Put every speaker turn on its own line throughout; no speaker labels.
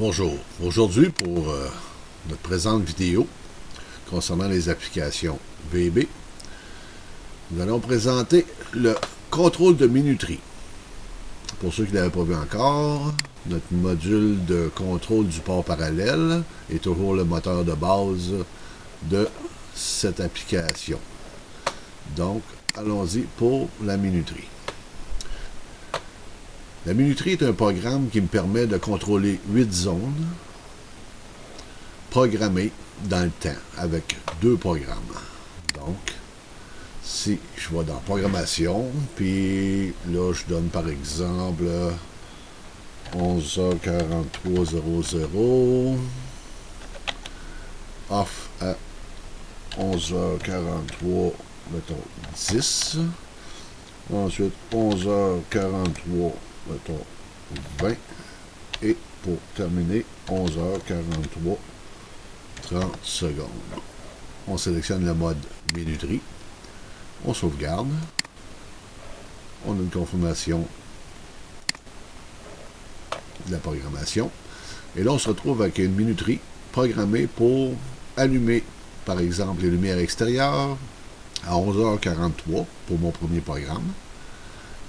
Bonjour. Aujourd'hui, pour notre présente vidéo concernant les applications VB, nous allons présenter le contrôle de minuterie. Pour ceux qui ne l'avaient pas vu encore, notre module de contrôle du port parallèle est toujours le moteur de base de cette application. Donc, allons-y pour la minuterie. La minuterie est un programme qui me permet de contrôler 8 zones programmées dans le temps avec 2 programmes. Donc, si je vais dans programmation, puis là, je donne par exemple 11h43:00, off à 11h43, mettons 10. Ensuite, 11h43, mettons 20. Et pour terminer, 11h43, 30 secondes. On sélectionne le mode minuterie. On sauvegarde. On a une confirmation de la programmation. Et là, on se retrouve avec une minuterie programmée pour allumer, par exemple, les lumières extérieures à 11h43 pour mon premier programme.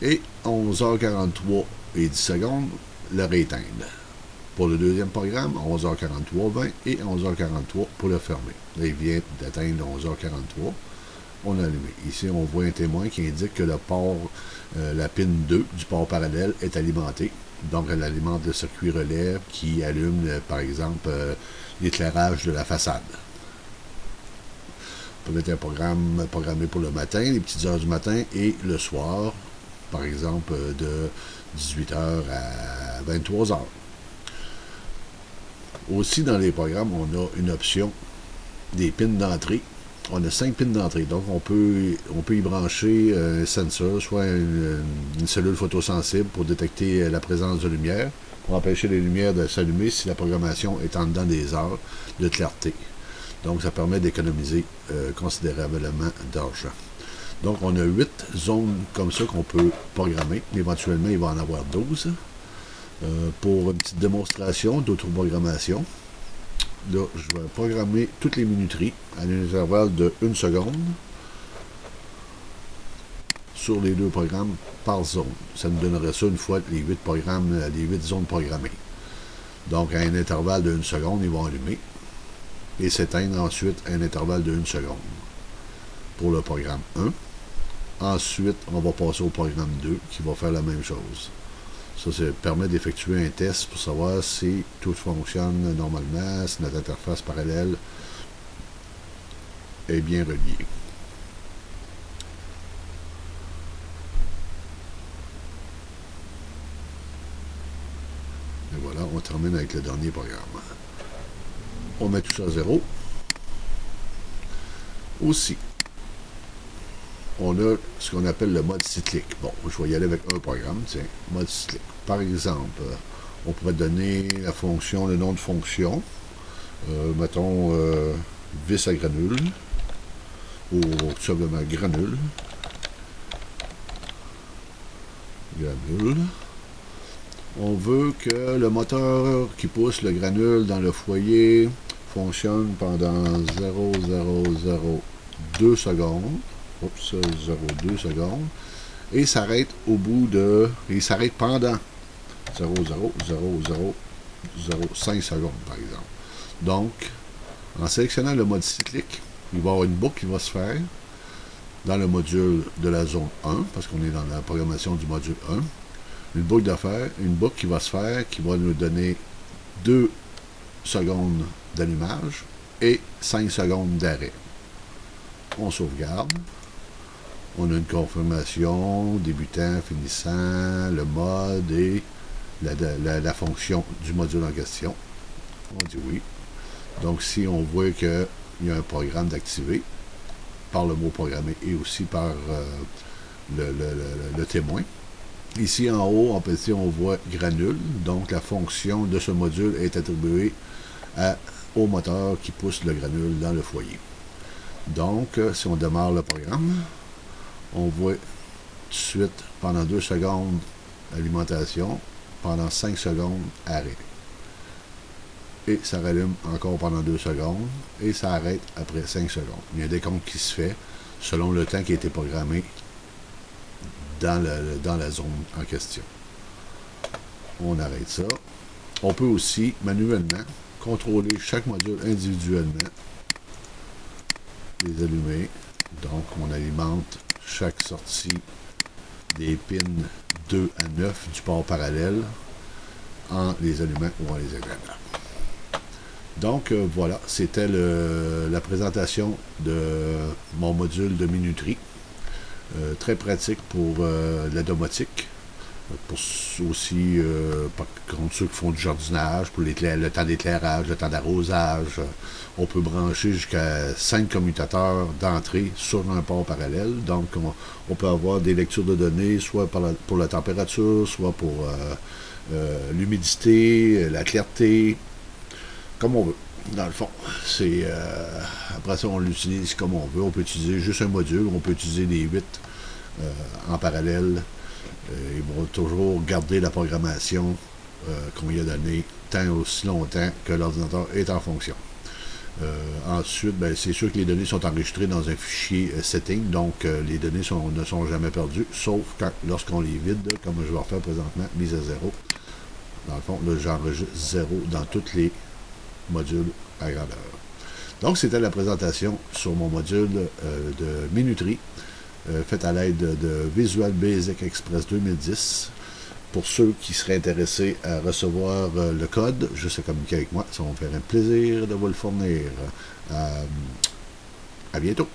Et 11h43 et 10 secondes, le rééteindre. Pour le deuxième programme, 11h43:20 et 11h43 pour le fermer. Là, il vient d'atteindre 11h43. On a allumé. Ici, on voit un témoin qui indique que le port, la pin 2 du port parallèle est alimentée. Donc, elle alimente le circuit relais qui allume, par exemple, l'éclairage de la façade. On peut mettre un programme programmé pour le matin, les petites heures du matin, et le soir, par exemple, de 18h à 23h. Aussi, dans les programmes, on a une option des pins d'entrée. On a 5 pins d'entrée, donc on peut y brancher un sensor, soit une cellule photosensible pour détecter la présence de lumière, pour empêcher les lumières de s'allumer si la programmation est en dedans des heures de clarté. Donc ça permet d'économiser considérablement d'argent. Donc on a 8 zones comme ça qu'on peut programmer. Éventuellement, il va en avoir 12. Pour une petite démonstration d'autoprogrammation, là, je vais programmer toutes les minuteries à un intervalle de 1 seconde sur les 2 programmes par zone. Ça nous donnerait ça une fois les 8 programmes, les 8 zones programmées. Donc, à un intervalle de 1 seconde, ils vont allumer et s'éteindre ensuite à un intervalle de 1 seconde pour le programme 1. Ensuite, on va passer au programme 2 qui va faire la même chose. Ça permet d'effectuer un test pour savoir si tout fonctionne normalement, si notre interface parallèle est bien reliée. Et voilà, on termine avec le dernier programme. On met tout ça à 0. Aussi, on a ce qu'on appelle le mode cyclique. Bon, je vais y aller avec un programme, tiens, mode cyclique. Par exemple, on pourrait donner la fonction, le nom de fonction, mettons vis à granule, ou tout simplement granule. Granule. On veut que le moteur qui pousse le granule dans le foyer fonctionne pendant 0,002 secondes. Oups, 0,2 secondes. Et s'arrête au bout de... Il s'arrête pendant 0,00005 secondes, par exemple. Donc, en sélectionnant le mode cyclique, il va y avoir une boucle qui va se faire dans le module de la zone 1, parce qu'on est dans la programmation du module 1. Une boucle qui va se faire, qui va nous donner 2 secondes d'allumage et 5 secondes d'arrêt. On sauvegarde. On a une confirmation, débutant, finissant, le mode et la fonction du module en question. On dit oui. Donc, si on voit qu'il y a un programme d'activer, par le mot programmé et aussi par le témoin. Ici, en haut, en petit, on voit granule. Donc, la fonction de ce module est attribuée au moteur qui pousse le granule dans le foyer. Donc, si on démarre le programme, on voit tout de suite, pendant 2 secondes, alimentation, pendant 5 secondes, arrêt. et ça rallume encore pendant 2 secondes, et ça arrête après 5 secondes. Il y a un décompte qui se fait selon le temps qui a été programmé dans la zone en question. On arrête ça. On peut aussi manuellement contrôler chaque module individuellement, les allumer. Donc on alimente chaque sortie des pins 2 à 9 du port parallèle en les allumant ou en les éteignant. Donc voilà, c'était la présentation de mon module de minuterie. Très pratique pour la domotique, pour aussi par contre ceux qui font du jardinage, pour le temps d'éclairage, le temps d'arrosage. On peut brancher jusqu'à 5 commutateurs d'entrée sur un port parallèle. Donc on peut avoir des lectures de données, soit pour la température, soit pour l'humidité, la clarté, comme on veut. Dans le fond, c'est après ça, on l'utilise comme on veut. On peut utiliser juste un module, on peut utiliser les 8 en parallèle. Ils vont toujours garder la programmation qu'on y a donnée tant aussi longtemps que l'ordinateur est en fonction. Ensuite, ben, c'est sûr que les données sont enregistrées dans un fichier setting, donc les données ne sont jamais perdues, sauf lorsqu'on les vide, comme je vais refaire présentement, mise à 0. Dans le fond, là, j'enregistre 0 dans tous les modules à grandeur. Donc, c'était la présentation sur mon module de minuterie, faite à l'aide de Visual Basic Express 2010. Pour ceux qui seraient intéressés à recevoir le code, juste à communiquer avec moi, ça va me faire un plaisir de vous le fournir. À bientôt.